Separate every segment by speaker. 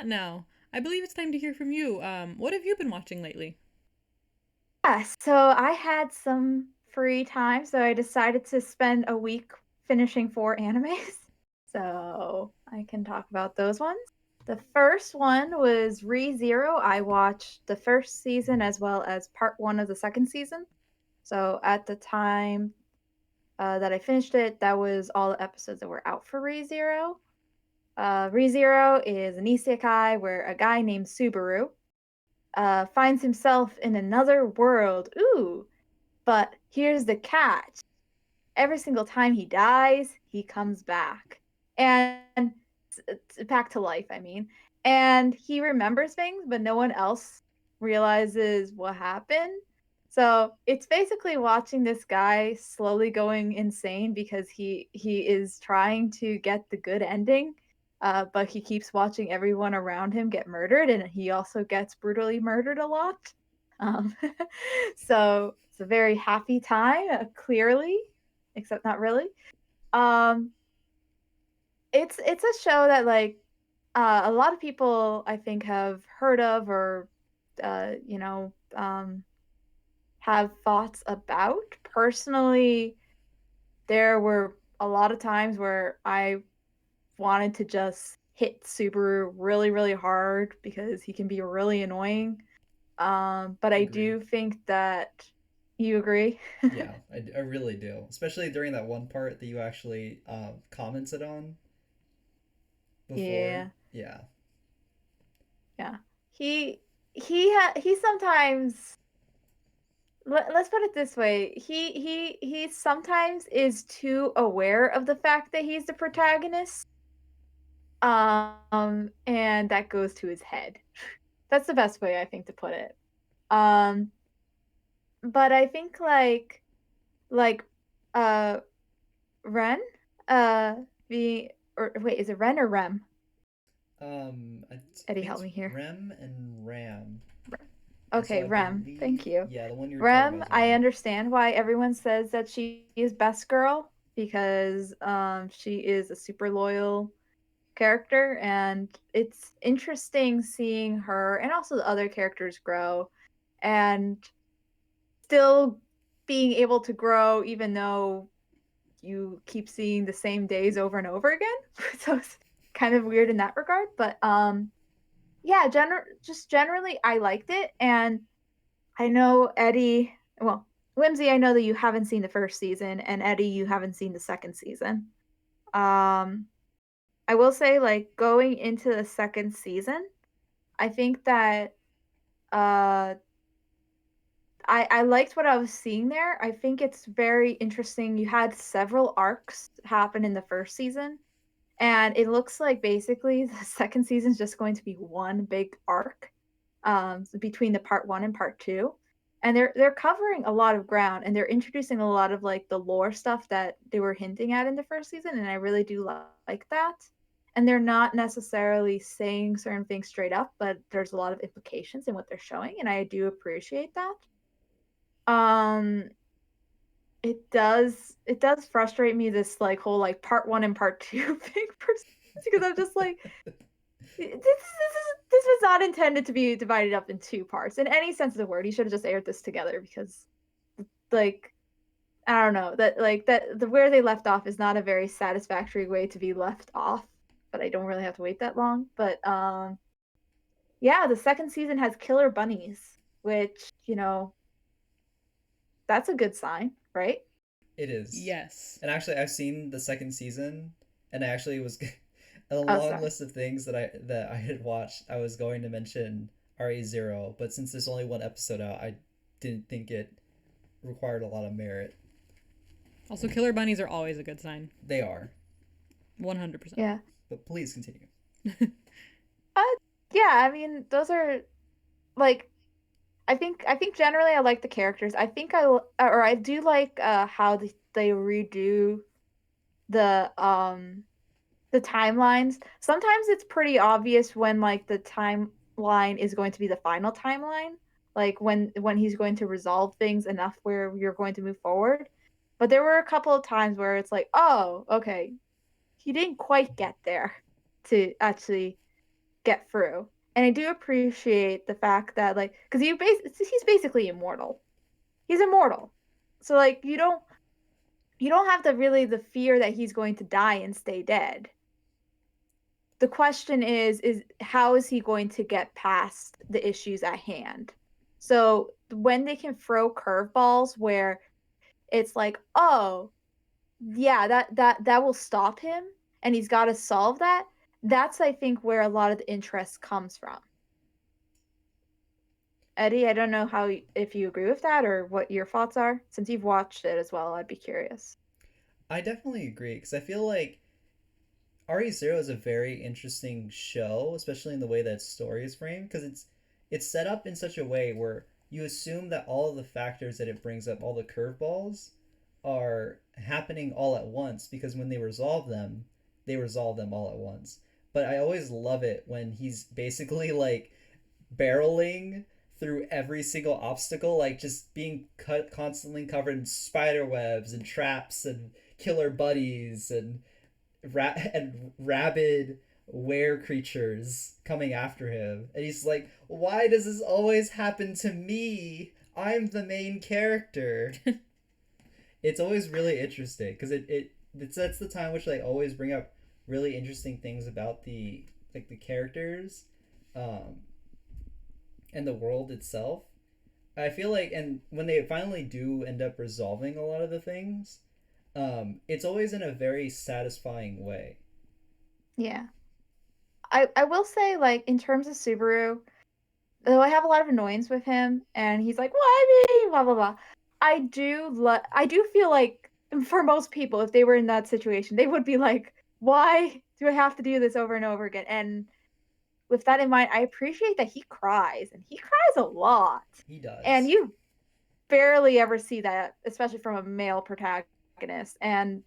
Speaker 1: chat now. I believe it's time to hear from you. What have you been watching lately?
Speaker 2: Yeah, so I had some free time, so I decided to spend a week finishing 4 animes. So I can talk about those ones. The first one was ReZero. I watched the first season as well as part one of the second season. So at the time that I finished it, that was all the episodes that were out for ReZero. ReZero is an isekai where a guy named Subaru finds himself in another world. Ooh, but here's the catch. Every single time he dies, he comes back. And back to life, I mean. And he remembers things, but no one else realizes what happened. So it's basically watching this guy slowly going insane because he is trying to get the good ending, but he keeps watching everyone around him get murdered, and he also gets brutally murdered a lot. Um, so it's a very happy time, clearly, except not really. Um, it's a show that a lot of people I think have heard of or uh, you know um, have thoughts about. Personally, there were a lot of times where I wanted to just hit Subaru really really hard because he can be really annoying. But I
Speaker 3: Agreed.
Speaker 2: do think that you agree.
Speaker 3: Yeah, I really do. Especially during that one part that you actually commented on before.
Speaker 2: Yeah,
Speaker 3: Yeah,
Speaker 2: yeah. He he sometimes let's put it this way. He sometimes is too aware of the fact that he's the protagonist. And that goes to his head. That's the best way I think to put it. Um but I think like uh Ren the or wait, is it Ren or Rem?
Speaker 3: I
Speaker 2: Eddie,
Speaker 3: think
Speaker 2: help
Speaker 3: it's
Speaker 2: me here.
Speaker 3: Rem and Ram,
Speaker 2: Rem.
Speaker 3: and so
Speaker 2: Okay,
Speaker 3: I
Speaker 2: Rem. Thank
Speaker 3: believe,
Speaker 2: you.
Speaker 3: yeah, the one you were talking about
Speaker 2: Rem,
Speaker 3: is
Speaker 2: I
Speaker 3: Rem.
Speaker 2: understand why everyone says that she is best girl because she is a super loyal character, and it's interesting seeing her and also the other characters grow and still being able to grow even though you keep seeing the same days over and over again. So it's kind of weird in that regard, but yeah, just generally I liked it. And I know Eddie, well, Whimsy, I know that you haven't seen the first season, and Eddie, you haven't seen the second season. Um, I will say, like, going into the second season, I think that uh, I liked what I was seeing there. I think it's very interesting. You had several arcs happen in the first season, and it looks like basically the second season is just going to be one big arc between the part one and part two. And they're covering a lot of ground, and they're introducing a lot of like the lore stuff that they were hinting at in the first season, and I really do like that. And they're not necessarily saying certain things straight up, but there's a lot of implications in what they're showing, and I do appreciate that. Um, it does frustrate me, this like whole like part one and part two thing because I'm just like this was not intended to be divided up in two parts in any sense of the word. You should have just aired this together because like I don't know that like that the where they left off is not a very satisfactory way to be left off. But I don't really have to wait that long. But yeah, the second season has killer bunnies, which that's a good sign, right?
Speaker 3: It is.
Speaker 1: Yes.
Speaker 3: And actually, I've seen the second season, and I actually was a
Speaker 2: Oh,
Speaker 3: long
Speaker 2: sorry.
Speaker 3: list of things that I had watched. I was going to mention RE0, but since there's only one episode out, I didn't think it required a lot of merit.
Speaker 1: Also, killer bunnies are always a good sign.
Speaker 3: They are,
Speaker 1: 100%.
Speaker 2: Yeah.
Speaker 3: but please continue.
Speaker 2: Uh, yeah. I mean, those are like I think generally I like the characters. I think or I do like how they redo the um the timelines. Sometimes it's pretty obvious when like the timeline is going to be the final timeline, like when he's going to resolve things enough where you're going to move forward. But there were a couple of times where it's like, oh, okay, he didn't quite get there to actually get through. And I do appreciate the fact that like because he's basically immortal. He's immortal. So like you don't have the fear that he's going to die and stay dead. The question is how is he going to get past the issues at hand? So when they can throw curveballs where it's like, oh, yeah, that will stop him and he's got to solve that. That's I think where a lot of the interest comes from. Eddie, I don't know if you agree with that or what your thoughts are. Since you've watched it as well, I'd be curious.
Speaker 3: I definitely agree because I feel like RE0 is a very interesting show, especially in the way that story is framed, because it's set up in such a way where you assume that all of the factors that it brings up, all the curveballs, are happening all at once because when they resolve them all at once. But I always love it when he's basically like barreling through every single obstacle, like just being constantly covered in spider webs and traps and killer buddies and rabid were creatures coming after him, and he's like, "Why does this always happen to me? I'm the main character." It's always really interesting because that's the time which they always bring up really interesting things about the characters, um, and the world itself. I feel like, and when they finally do end up resolving a lot of the things, it's always in a very satisfying way.
Speaker 2: Yeah. I will say, like, in terms of Subaru, though I have a lot of annoyance with him, and he's like, "Why me?" Blah blah blah. I do feel like for most people, if they were in that situation, they would be like, "Why do I have to do this over and over again?" And with that in mind, I appreciate that he cries, and he cries a lot.
Speaker 3: He
Speaker 2: And
Speaker 3: does.
Speaker 2: you barely ever see that, especially from a male protagonist, and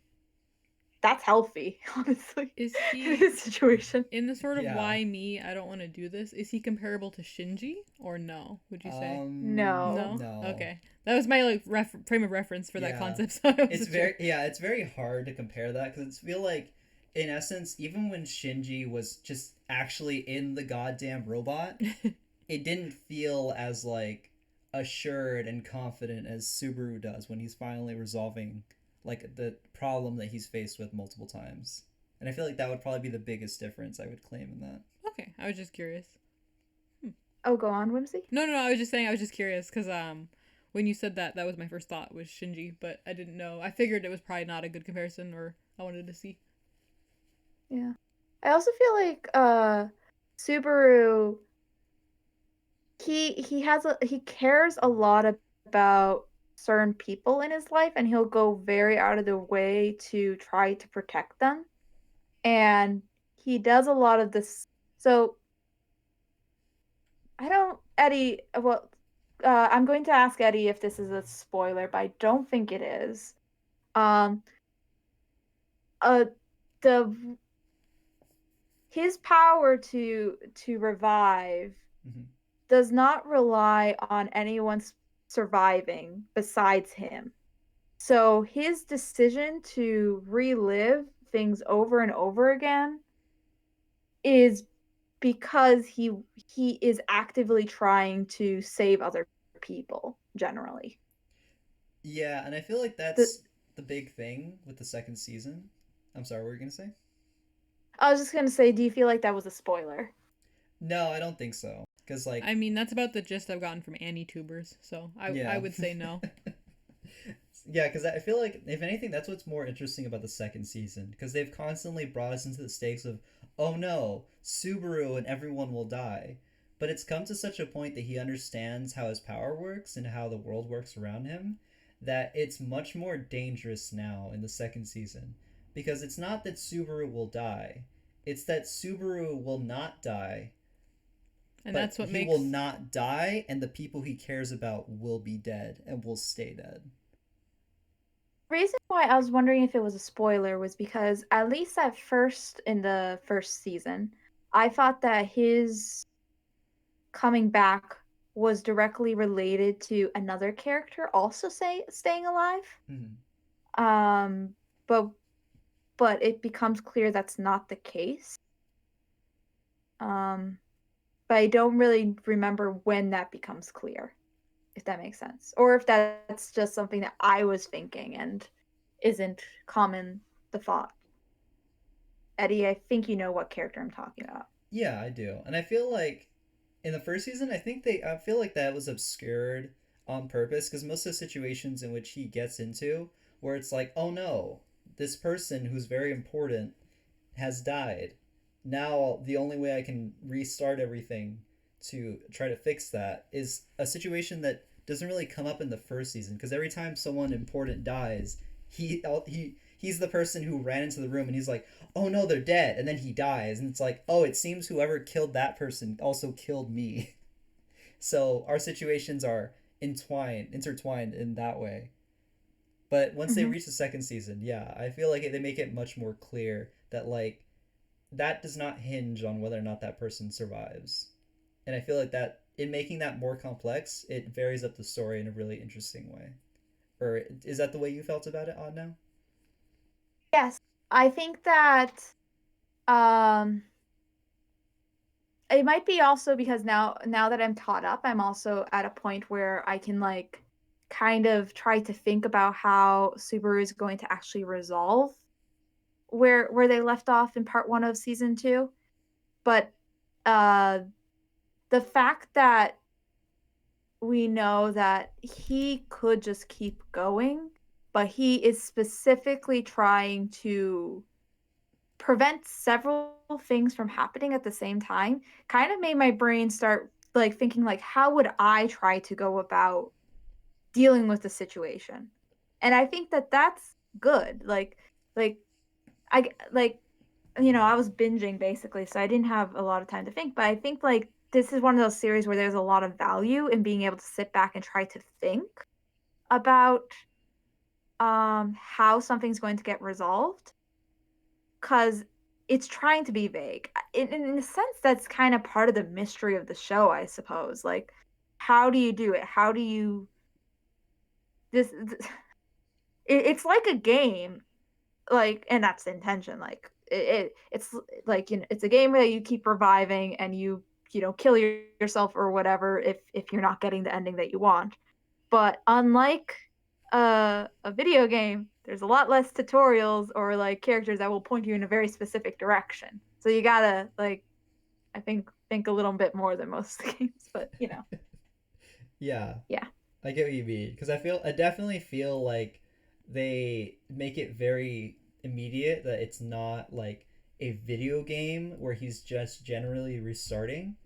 Speaker 2: that's healthy, honestly,
Speaker 1: Is
Speaker 2: in
Speaker 1: he
Speaker 2: his situation.
Speaker 1: in the sort of
Speaker 3: Yeah.
Speaker 1: why me? I don't want to do this. Is he comparable to Shinji or no? Would you say
Speaker 2: No.
Speaker 1: no?
Speaker 3: No.
Speaker 1: Okay, that was my like frame of reference for that
Speaker 3: Yeah.
Speaker 1: concept. So I
Speaker 3: It's
Speaker 1: wasn't sure.
Speaker 3: it's very hard to compare that because I feel like in essence, even when Shinji was just actually in the goddamn robot, it didn't feel as like assured and confident as Subaru does when he's finally resolving like the problem that he's faced with multiple times. And I feel like that would probably be the biggest difference I would claim in that.
Speaker 1: Okay, I was just curious. Hmm.
Speaker 2: Oh, go on, Whimsy.
Speaker 1: No, no, no. I was just saying. I was just curious because when you said that, that was my first thought was Shinji, but I didn't know. I figured it was probably not a good comparison, or I wanted to see.
Speaker 2: Yeah. I also feel like Subaru he cares a lot about certain people in his life and he'll go very out of the way to try to protect them. And he does a lot of this. So I don't Eddie well I'm going to ask Eddie if this is a spoiler, but I don't think it is. Um uh the his power to revive
Speaker 3: Mm-hmm.
Speaker 2: does not rely on anyone surviving besides him. So his decision to relive things over and over again is because he is actively trying to save other people generally.
Speaker 3: Yeah, and I feel like
Speaker 2: The,
Speaker 3: that's the big thing with the second season. I'm sorry, what were you gonna say?
Speaker 2: I was just going to say, do you feel like that was a spoiler?
Speaker 3: No, I don't think so. Because like,
Speaker 1: I mean, that's about the gist I've gotten from Annie tubers, so I
Speaker 3: yeah,
Speaker 1: would say no.
Speaker 3: yeah, because I feel like if anything, that's what's more interesting about the second season. Because they've constantly brought us into the stakes of, oh no, Subaru and everyone will die. But it's come to such a point that he understands how his power works and how the world works around him that it's much more dangerous now in the second season. Because it's not that Subaru will die, it's that Subaru will not die,
Speaker 1: And
Speaker 3: but
Speaker 1: that's what
Speaker 3: he will
Speaker 1: makes
Speaker 3: not die, and the people he cares about will be dead and will stay dead.
Speaker 2: The reason why I was wondering if it was a spoiler was because at least at first in the first season, I thought that his coming back was directly related to another character also staying alive.
Speaker 3: Hmm.
Speaker 2: Um, but but it becomes clear that's not the case. Um, but I don't really remember when that becomes clear, if that makes sense. Or if that's just something that I was thinking and isn't common the thought. Eddie, I think you know what character I'm talking about.
Speaker 3: Yeah, I do. And I feel like in the first season, I feel like that was obscured on purpose because most of the situations in which he gets into where it's like, "Oh no, this person who's very important has died. Now the only way I can restart everything to try to fix that is a situation that doesn't really come up in the first season because every time someone important dies, he's the person who ran into the room and he's like, "Oh no, they're dead." And then he dies and it's like, "Oh, it seems whoever killed that person also killed me." So our situations are intertwined in that way. But once they
Speaker 2: Mm-hmm.
Speaker 3: reach the second season, yeah, I feel like they make it much more clear that like that does not hinge on whether or not that person survives. And I feel like that in making that more complex, it varies up the story in a really interesting way. Or is that the way you felt about it, Odd now?
Speaker 2: Yes, I think that um it might be also because now that I'm taught up, I'm also at a point where I can like kind of try to think about how Subaru is going to actually resolve where they left off in part 1 of season 2. But uh the fact that we know that he could just keep going, but he is specifically trying to prevent several things from happening at the same time kind of made my brain start like thinking like how would I try to go about dealing with the situation. And I think that that's good. Like like I was binging basically, so I didn't have a lot of time to think, but I think like this is one of those series where there's a lot of value in being able to sit back and try to think about how something's going to get resolved because it's trying to be vague. In a sense, that's kind of part of the mystery of the show, I suppose. Like, how do you do it? How do you this it's like a game, like, and that's the intention. Like, it's like it's a game that you keep reviving and you kill yourself or whatever if you're not getting the ending that you want. But unlike a video game, there's a lot less tutorials or like characters that will point you in a very specific direction. So you gotta like I think a little bit more than most games, but
Speaker 3: Yeah,
Speaker 2: yeah.
Speaker 3: I get what you mean because I definitely feel like they make it very immediate that it's not like a video game where he's just generally restarting.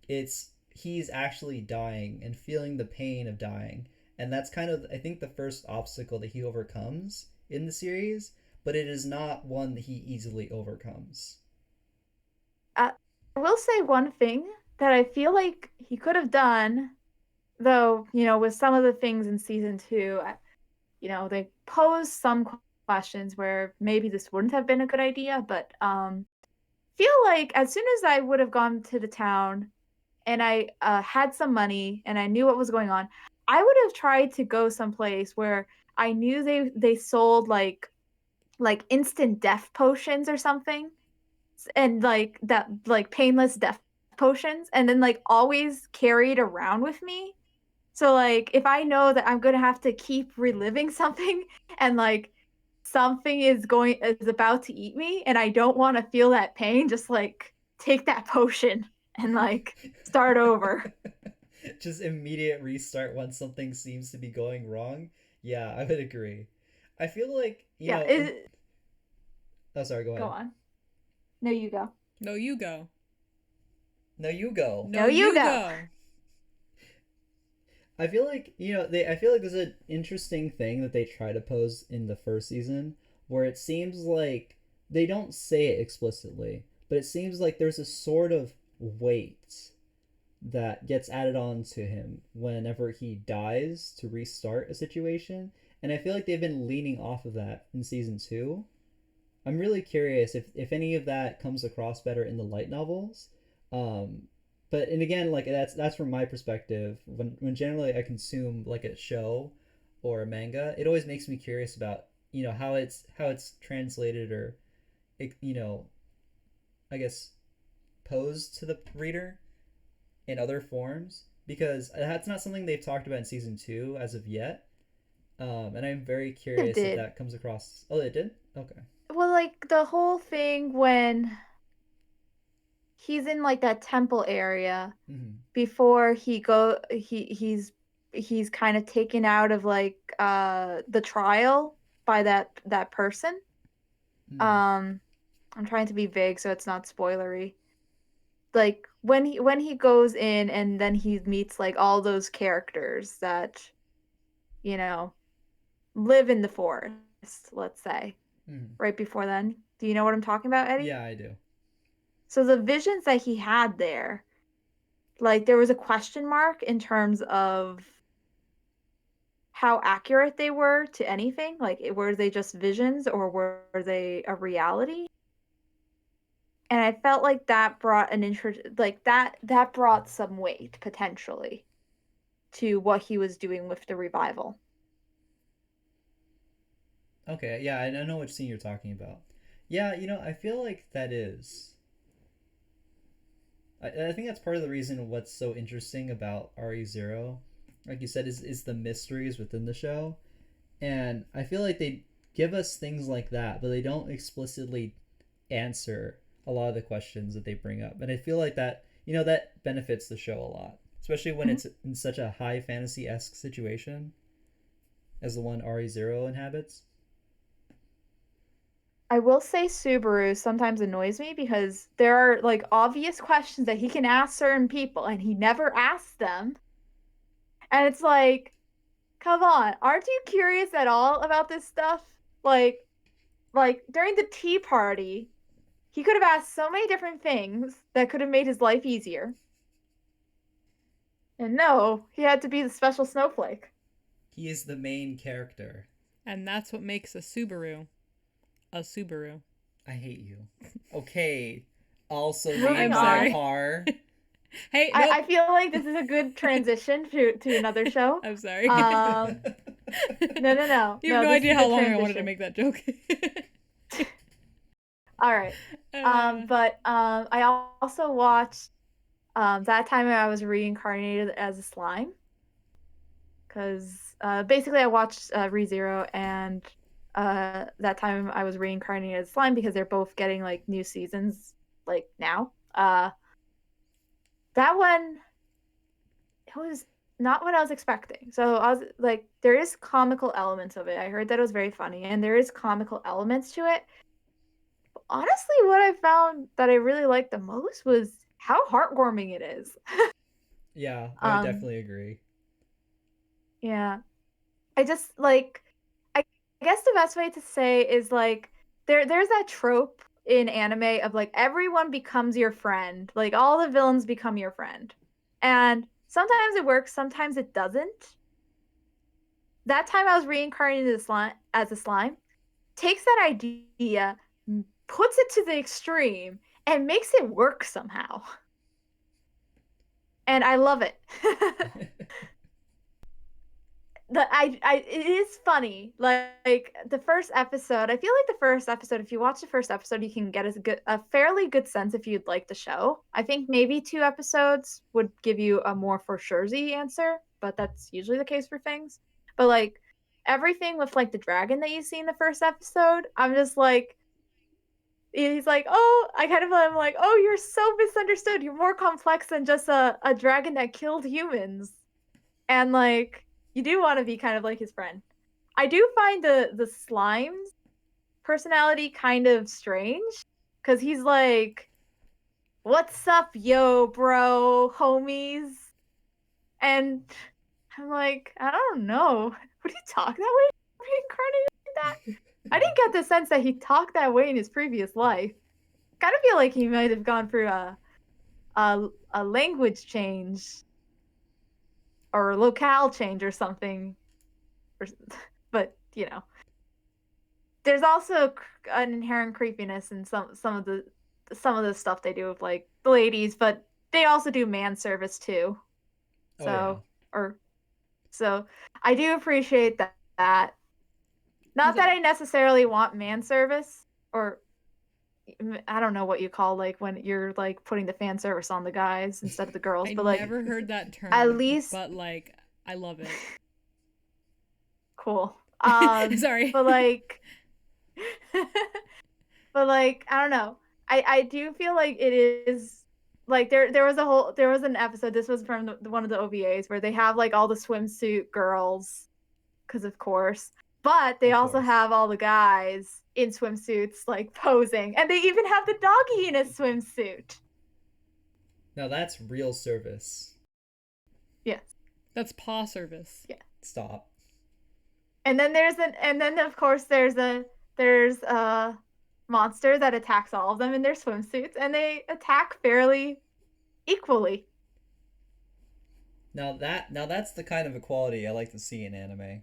Speaker 3: It's he's actually dying and feeling the pain of dying. And that's kind of I think the first obstacle that he overcomes in the series, but it is not one that he easily overcomes.
Speaker 2: I will say one thing that I feel like he could have done, though, with some of the things in season 2, they pose some questions where maybe this wouldn't have been a good idea, but feel like as soon as I would have gone to the town and I had some money and I knew what was going on, I would have tried to go someplace where I knew they sold like instant death potions or something, and like that like painless death potions, and then like always carried around with me. So like if I know that I'm gonna have to keep reliving something and like something is about to eat me and I don't want to feel that pain, just like take that potion and like start over.
Speaker 3: Just immediate restart once something seems to be going wrong. Yeah, I would agree. I feel like,
Speaker 2: Yeah,
Speaker 3: in oh sorry, go
Speaker 2: go
Speaker 3: ahead.
Speaker 2: on. No, you go.
Speaker 1: No, you go.
Speaker 3: No, you go.
Speaker 1: No,
Speaker 2: No, you
Speaker 1: you
Speaker 2: go.
Speaker 1: go.
Speaker 3: I feel like I feel like there's an interesting thing that they try to pose in the first season where it seems like they don't say it explicitly, but it seems like there's a sort of weight that gets added on to him whenever he dies to restart a situation, and I feel like they've been leaning off of that in season 2. I'm really curious if any of that comes across better in the light novels. Um, but and again, like that's from my perspective. When generally I consume like a show or a manga, it always makes me curious about how it's translated or I guess posed to the reader in other forms, because that's not something they've talked about in season 2 as of yet. And I'm very
Speaker 2: It
Speaker 3: curious if
Speaker 2: did.
Speaker 3: that comes across. Oh, it did. Okay.
Speaker 2: Well, like the whole thing when he's in like that temple area
Speaker 3: Mm-hmm.
Speaker 2: before he's kind of taken out of like the trial by that person.
Speaker 3: Mm.
Speaker 2: Um I'm trying to be vague so it's not spoilery. Like when he goes in and then he meets like all those characters that, you know, live in the forest, let's say,
Speaker 3: Mm.
Speaker 2: right before then. Do you know what I'm talking about, Eddie?
Speaker 3: Yeah, I do.
Speaker 2: So the visions that he had there, like there was a question mark in terms of how accurate they were to anything. Like were they just visions or were they a reality? And I felt like that brought an interest, like that brought some weight potentially to what he was doing with the revival.
Speaker 3: Okay, yeah, I know which scene you're talking about. Yeah, I feel like that is. I think that's part of the reason what's so interesting about RE0, like you said, is the mysteries within the show. And I feel like they give us things like that, but they don't explicitly answer a lot of the questions that they bring up. And I feel like that benefits the show a lot, especially when
Speaker 2: Mhm.
Speaker 3: it's in such a high fantasy esque situation as the one RE0 inhabits.
Speaker 2: I will say Subaru sometimes annoys me because there are like obvious questions that he can ask certain people and he never asks them. And it's like, come on, aren't you curious at all about this stuff? Like like during the tea party, he could have asked so many different things that could have made his life easier. And no, he had to be the special snowflake.
Speaker 3: He is the main character.
Speaker 1: And that's what makes a Subaru a Subaru.
Speaker 3: I hate you. Okay. Also
Speaker 2: Moving
Speaker 3: named
Speaker 1: I'm
Speaker 3: by a
Speaker 2: on.
Speaker 1: sorry.
Speaker 3: car.
Speaker 1: Hey,
Speaker 2: I,
Speaker 1: nope.
Speaker 2: I feel like this is a good transition to another show.
Speaker 1: I'm sorry.
Speaker 2: Um, no, no, no,
Speaker 1: You have
Speaker 2: no.
Speaker 1: no
Speaker 2: This is
Speaker 1: idea
Speaker 2: a
Speaker 1: how
Speaker 2: good
Speaker 1: long I wanted to
Speaker 2: transition.
Speaker 1: make that joke.
Speaker 2: All right.
Speaker 1: uh,
Speaker 2: But I also watched that time I was reincarnated as a slime because basically I watched ReZero and that time I was reincarnated as slime because they're both getting like new seasons like now. That one it was not what I was expecting. So I was like, there is comical elements of it. I heard that it was very funny, and there is comical elements to it. But honestly, what I found that I really liked the most was how heartwarming it is.
Speaker 3: Yeah, I would
Speaker 2: um,
Speaker 3: definitely agree.
Speaker 2: yeah, I just like, I guess the best way to say is like there's that trope in anime of like everyone becomes your friend, like all the villains become your friend, and sometimes it works, sometimes it doesn't. That time I was reincarnated as a slime, takes that idea, puts it to the extreme, and makes it work somehow. And I love it. It is funny. Like the first episode, I feel like the first episode, if you watch the first episode, you can get a fairly good sense if you'd like the show. I think maybe 2 episodes would give you a more for suresy answer, but that's usually the case for things. But like everything with like the dragon that you see in the first episode, I'm just like he's like, oh, I kind of am like, oh, you're so misunderstood. You're more complex than just a dragon that killed humans. And like you do want to be kind of like his friend. I do find the slime's personality kind of strange because he's like, "What's up, yo, bro, homies?" And I'm like, I don't know. Would he talk that way reincarnated like that? I didn't get the sense that he talked that way in his previous life. Kind of feel like he might have gone through a language change or a locale change or something. Or, but there's also an inherent creepiness in some of the stuff they do with like the ladies, but they also do man service too.
Speaker 3: Oh yeah.
Speaker 2: So or so I do appreciate that.
Speaker 1: was
Speaker 2: Not that
Speaker 1: it?
Speaker 2: I necessarily want man service or I don't know what you call like when you're like putting the fan service on the guys instead of the girls,
Speaker 1: I
Speaker 2: but like
Speaker 1: never heard that
Speaker 2: at
Speaker 1: term,
Speaker 2: least
Speaker 1: but like I love it.
Speaker 2: cool.
Speaker 1: Sorry.
Speaker 2: But like but like I don't know. I do feel like it is like there was an episode. This was from one of the OVAs where they have like all the swimsuit girls because of course, but they
Speaker 3: Of
Speaker 2: also
Speaker 3: course.
Speaker 2: have all the guys in swimsuits like posing, and they even have the doggy in a swimsuit.
Speaker 3: Now that's real service.
Speaker 2: Yes,
Speaker 1: That's paw service.
Speaker 2: yeah.
Speaker 3: Stop.
Speaker 2: And then of course there's a monster that attacks all of them in their swimsuits, and they attack fairly equally.
Speaker 3: Now that's the kind of equality I like to see in anime.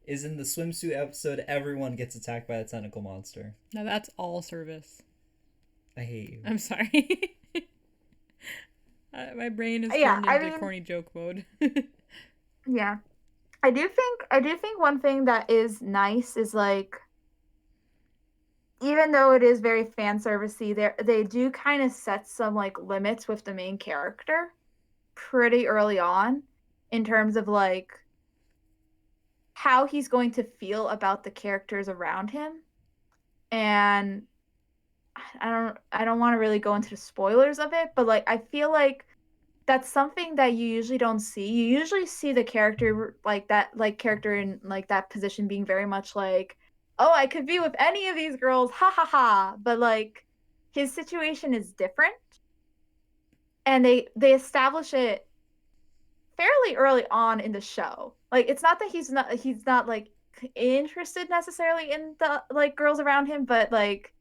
Speaker 3: Is in the swimsuit episode everyone gets attacked by a tentacle monster.
Speaker 1: Now that's all service.
Speaker 3: I hate you.
Speaker 1: I'm sorry. My brain is
Speaker 2: Yeah,
Speaker 1: turned
Speaker 2: I
Speaker 1: into
Speaker 2: mean,
Speaker 1: corny joke mode.
Speaker 2: yeah. I do think one thing that is nice is like even though it is very fan servicey, they do kind of set some like limits with the main character pretty early on in terms of like how he's going to feel about the characters around him. And I don't want to really go into the spoilers of it, but like I feel like that's something that you usually don't see. You usually see the character like that like character in like that position being very much like, "Oh, I could be with any of these girls. Ha ha ha." But like his situation is different, and they establish it fairly early on in the show. Like it's not that he's not like interested necessarily in the like girls around him, but like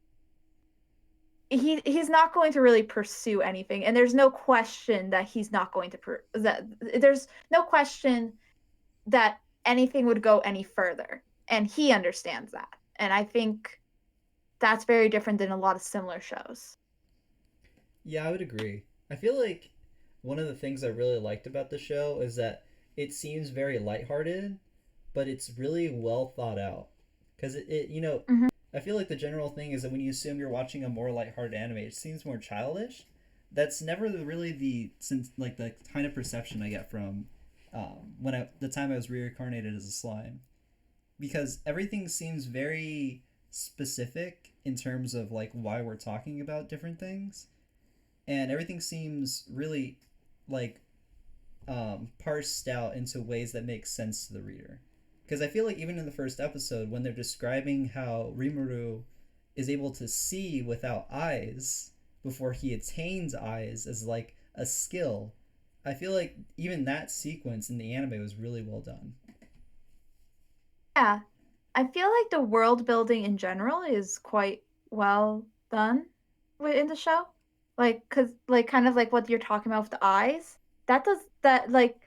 Speaker 2: he's not going to really pursue anything, and there's no question that he's not going to that there's no question that anything would go any further, and he understands that. And I think that's very different than a lot of similar shows.
Speaker 3: Yeah, I would agree. I feel like one of the things I really liked about the show is that it seems very lighthearted, but it's really well thought out. Because
Speaker 2: Mm-hmm.
Speaker 3: I feel like the general thing is that when you assume you're watching a more lighthearted anime, it seems more childish. That's never really the kind of perception I get from the time I was reincarnated as a slime, because everything seems very specific in terms of like why we're talking about different things, and everything seems really like parsed out into ways that make sense to the reader. Because I feel like even in the first episode, when they're describing how Rimuru is able to see without eyes before he attains eyes as like a skill, I feel like even that sequence in the anime was really well done.
Speaker 2: Yeah, I feel like the world building in general is quite well done in the show. Like, cause like kind of like what you're talking about with the eyes. That does that like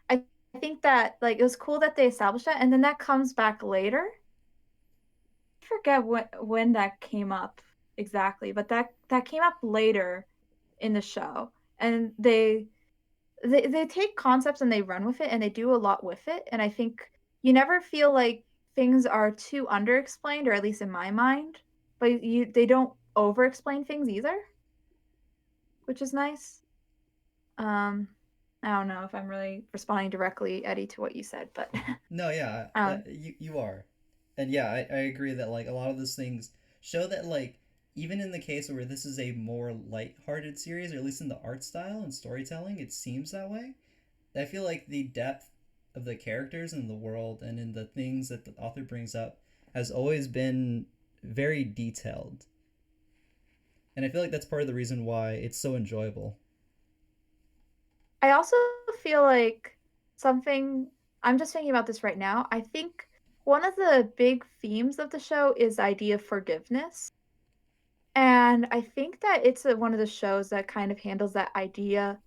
Speaker 2: I think that like it was cool that they established that, and then that comes back later. I forget when that came up exactly, but that came up later in the show, and they take concepts and they run with it, and they do a lot with it, and I think you never feel like things are too underexplained, or at least in my mind, but you they don't over explain things either, which is nice. um I don't know if I'm really responding directly, Eddie, to what you said, but
Speaker 3: No, yeah,
Speaker 2: um
Speaker 3: you are, and yeah, I agree that like a lot of those things show that like even in the case where this is a more light-hearted series, or at least in the art style and storytelling, it seems that way. I feel like the depth of the characters in the world and in the things that the author brings up has always been very detailed, and I feel like that's part of the reason why it's so enjoyable.
Speaker 2: I also feel like something I'm just thinking about this right now. I think one of the big themes of the show is the idea of forgiveness. And I think that it's one of the shows that kind of handles that idea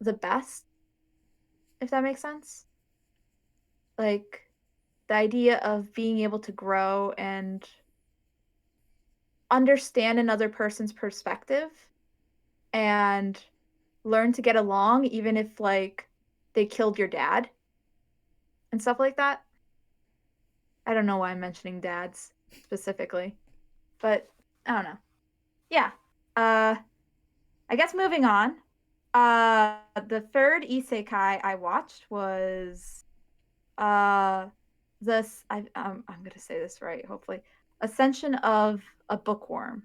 Speaker 2: the best, if that makes sense. Like the idea of being able to grow and understand another person's perspective and learn to get along, even if like they killed your dad and stuff like that. I don't know why I'm mentioning dads specifically, but I don't know. Yeah. Uh, I guess moving on. The third isekai I watched was uh this I'm gonna say this right, hopefully. Ascension of a Bookworm.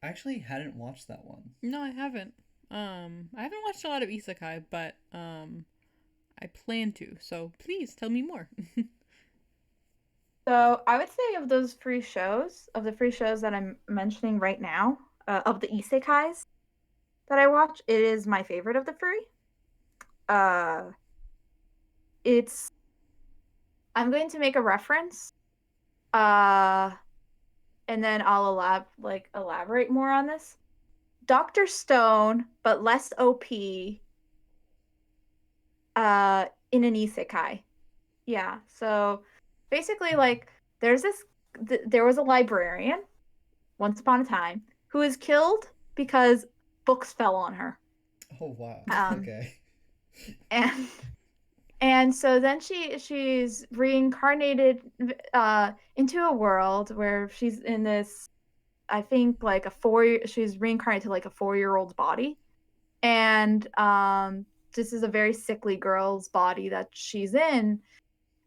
Speaker 3: I actually hadn't watched that one.
Speaker 1: No, I haven't. I haven't watched a lot of isekai, but I plan to. So please tell me more.
Speaker 2: So I would say of those three shows, of the three shows that I'm mentioning right now, of the isekais that I watch, it is my favorite of the three. Uh, it's I'm going to make a reference, uh, and then I'll elaborate more on this. Doctor Stone, but less OP, in an isekai. Yeah. So basically, like, there was a librarian once upon a time who was killed because books fell on her.
Speaker 3: Oh wow.
Speaker 2: Um,
Speaker 3: Okay.
Speaker 2: and and so then she's reincarnated into a world where she's in this, I think, like she's reincarnated to like a 4 year old's body, and this is a very sickly girl's body that she's in,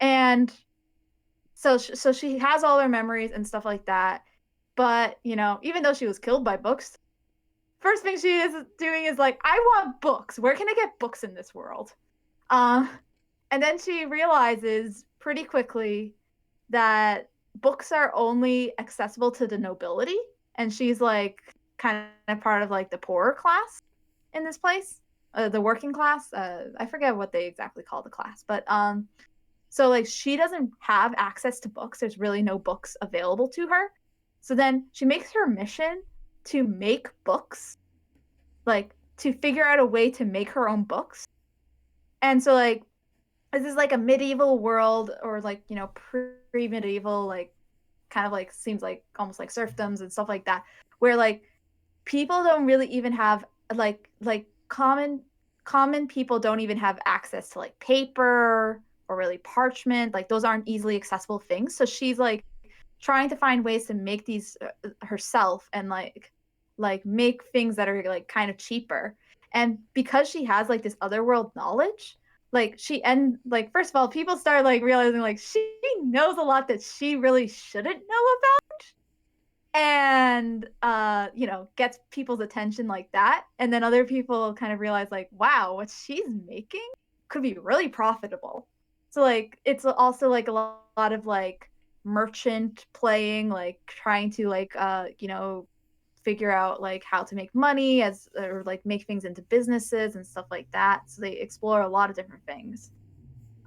Speaker 2: and so she has all her memories and stuff like that. But even though she was killed by books, first thing she is doing is like, I want books. Where can I get books in this world? Um, and then she realizes pretty quickly that books are only accessible to the nobility, and she's like kind of part of like the poorer class in this place, the working class. I forget what they exactly call the class, but so like she doesn't have access to books. There's really no books available to her. So then she makes her mission to make books, like to figure out a way to make her own books. And so like this is like a medieval world, or like, pre-medieval, like kind of like seems like almost like serfdoms and stuff like that, where like people don't really even have like common people don't even have access to like paper or really parchment. Like those aren't easily accessible things. So she's like trying to find ways to make these herself, and like make things that are like kind of cheaper. And because she has like this other world knowledge, like she and like first of all, people start like realizing like she knows a lot that she really shouldn't know about, and gets people's attention like that. And then other people kind of realize like, wow, what she's making could be really profitable. So like it's also like a lot of like merchant playing, like trying to like figure out like how to make money as or like make things into businesses and stuff like that. So they explore a lot of different things.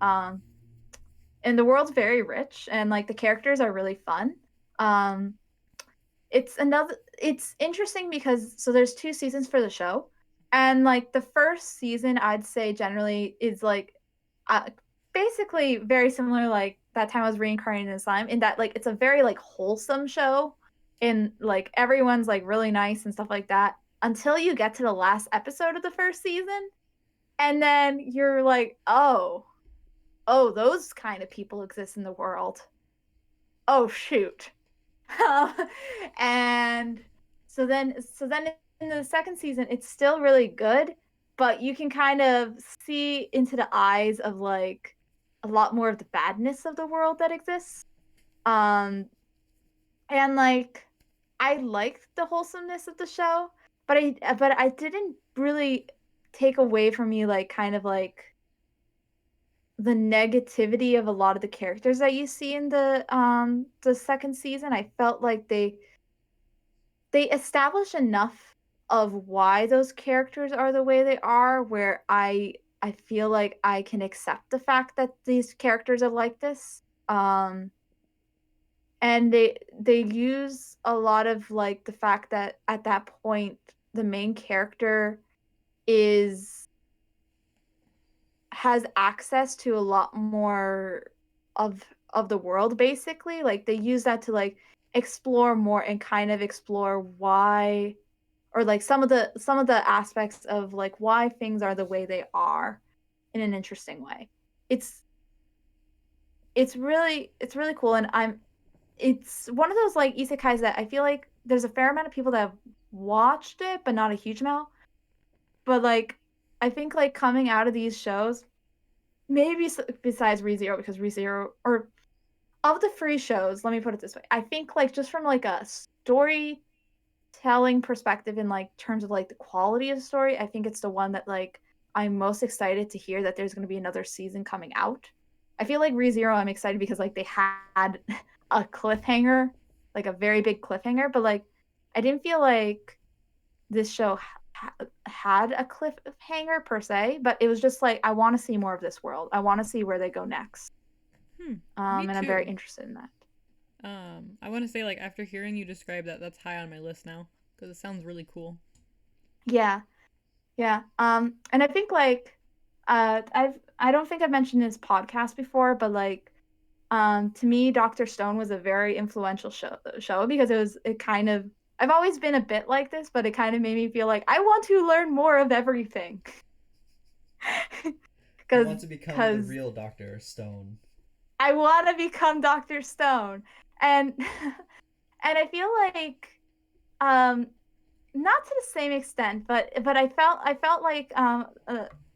Speaker 2: um and the world's very rich, and like the characters are really fun. um it's interesting because so there's 2 seasons for the show, and like the first season I'd say generally is like uh, basically very similar, like that time I was reincarnated in slime, in that like it's a very like wholesome show, and like everyone's like really nice and stuff like that until you get to the last episode of the first season, and then you're like, oh, those kind of people exist in the world. Oh shoot. And so then in the second season it's still really good, but you can kind of see into the eyes of like a lot more of the badness of the world that exists. um and like I liked the wholesomeness of the show, but I didn't really take away from me like kind of like the negativity of a lot of the characters that you see in the second season. I felt like they establish enough of why those characters are the way they are, where I feel like I can accept the fact that these characters are like this. And they use a lot of like the fact that at that point the main character is has access to a lot more of of the world, basically. Like they use that to like explore more and kind of explore why, or like some of the aspects of like why things are the way they are in an interesting way. It's it's really cool, and it's one of those like isekais that I feel like there's a fair amount of people that have watched it, but not a huge amount. But like, I think like coming out of these shows, maybe besides ReZero, because ReZero, or of the free shows, let me put it this way, I think like just from like a storytelling perspective in like terms of like the quality of the story, I think it's the one that like I'm most excited to hear that there's going to be another season coming out. I feel like ReZero, I'm excited because like they had a cliffhanger, like a very big cliffhanger, but like I didn't feel like this show had a cliffhanger per se, but it was just like I want to see more of this world. I want to see where they go next.
Speaker 1: Me
Speaker 2: And I'm very
Speaker 1: too.
Speaker 2: interested in that.
Speaker 1: I want to say, like, after hearing you describe that, that's high on my list now because it sounds really cool.
Speaker 2: Yeah, yeah. And I think like I don't think I've mentioned this podcast before, but like to me, Dr. Stone was a very influential show because it kind of I've always been a bit like this, but it kind of made me feel like I want to learn more of everything.
Speaker 3: You
Speaker 2: Because
Speaker 3: want to become the
Speaker 2: because
Speaker 3: real Dr. Stone.
Speaker 2: I want to become Dr. Stone. And and I feel like um not to the same extent, but I felt like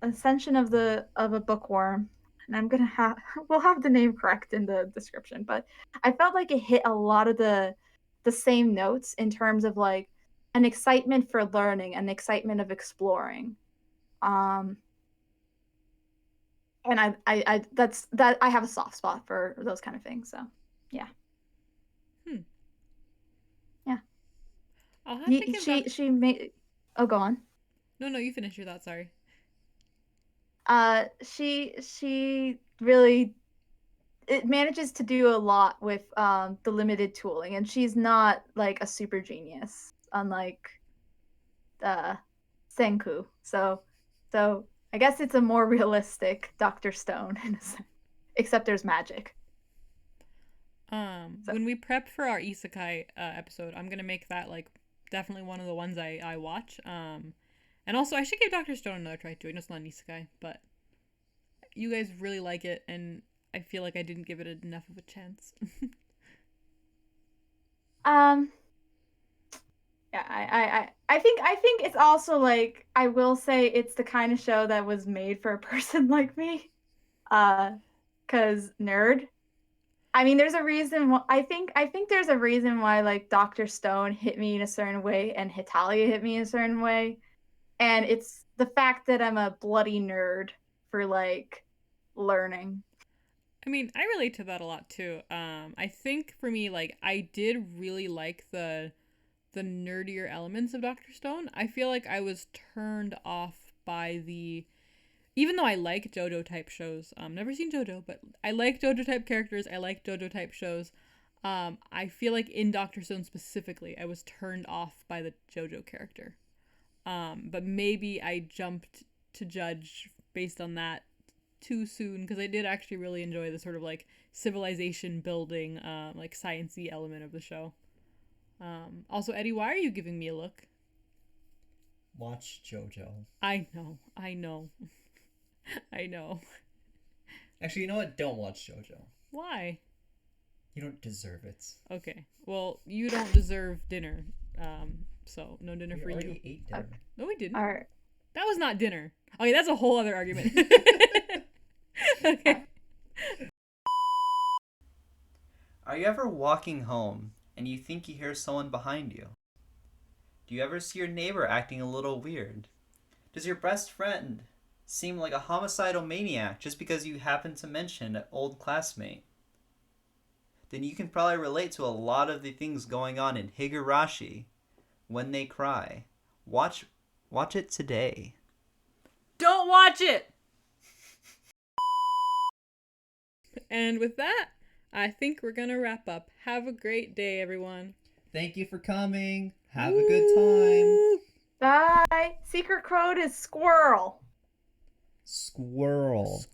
Speaker 2: Ascension of a Bookworm, and I'm gonna have we'll have the name correct in the description, but I felt like it hit a lot of the same notes in terms of like an excitement for learning, an excitement of exploring. Um and I that's that I have a soft spot for those kind of things. So yeah.
Speaker 1: Hmm.
Speaker 2: Yeah.
Speaker 1: I'll have to give Doc.
Speaker 2: She made oh go on.
Speaker 1: No, no, you finish your thought. Sorry.
Speaker 2: She really it manages to do a lot with the limited tooling, and she's not like a super genius, unlike uh Senku. So I guess it's a more realistic Dr. Stone in a sense, except there's magic. So
Speaker 1: When we prep for our Isekai episode, I'm gonna make that like definitely one of the ones I watch. And also I should give Doctor Stone another try too. I know it's not an Isekai, but you guys really like it, and I feel like I didn't give it enough of a chance.
Speaker 2: um yeah, I think it's also like I will say it's the kind of show that was made for a person like me. Uh, cause nerd. I mean, there's a reason why I think there's a reason why like Dr. Stone hit me in a certain way and Hitalia hit me in a certain way. And it's the fact that I'm a bloody nerd for like learning.
Speaker 1: I mean, I relate to that a lot too. I think for me, like, I did really like the nerdier elements of Doctor Stone. I feel like I was turned off by the even though I like JoJo type shows. Never seen JoJo, but I like JoJo type characters. I like JoJo type shows. I feel like in Doctor Stone specifically, I was turned off by the JoJo character. But maybe I jumped to judge based on that too soon because I did actually really enjoy the sort of like civilization building, like sciencey element of the show. Also, Eddie, why are you giving me a look?
Speaker 3: Watch JoJo.
Speaker 1: I know, I know, I know.
Speaker 3: Actually, you know what? Don't watch JoJo.
Speaker 1: Why?
Speaker 3: You don't deserve it.
Speaker 1: Okay. Well, you don't deserve dinner. So no dinner
Speaker 3: We
Speaker 1: for you.
Speaker 3: already ate dinner.
Speaker 1: No, we didn't.
Speaker 2: All right.
Speaker 1: That was not dinner. Okay, that's a whole other argument. Okay.
Speaker 4: Are you ever walking home and you think you hear someone behind you? Do you ever see your neighbor acting a little weird? Does your best friend seem like a homicidal maniac just because you happen to mention an old classmate? Then you can probably relate to a lot of the things going on in Higurashi when they cry. Watch it today.
Speaker 1: Don't watch it! And with that, I think we're gonna wrap up. Have a great day, everyone.
Speaker 3: Thank you for coming. Have a good time.
Speaker 2: Bye. Secret code is squirrel.
Speaker 3: Squirrel.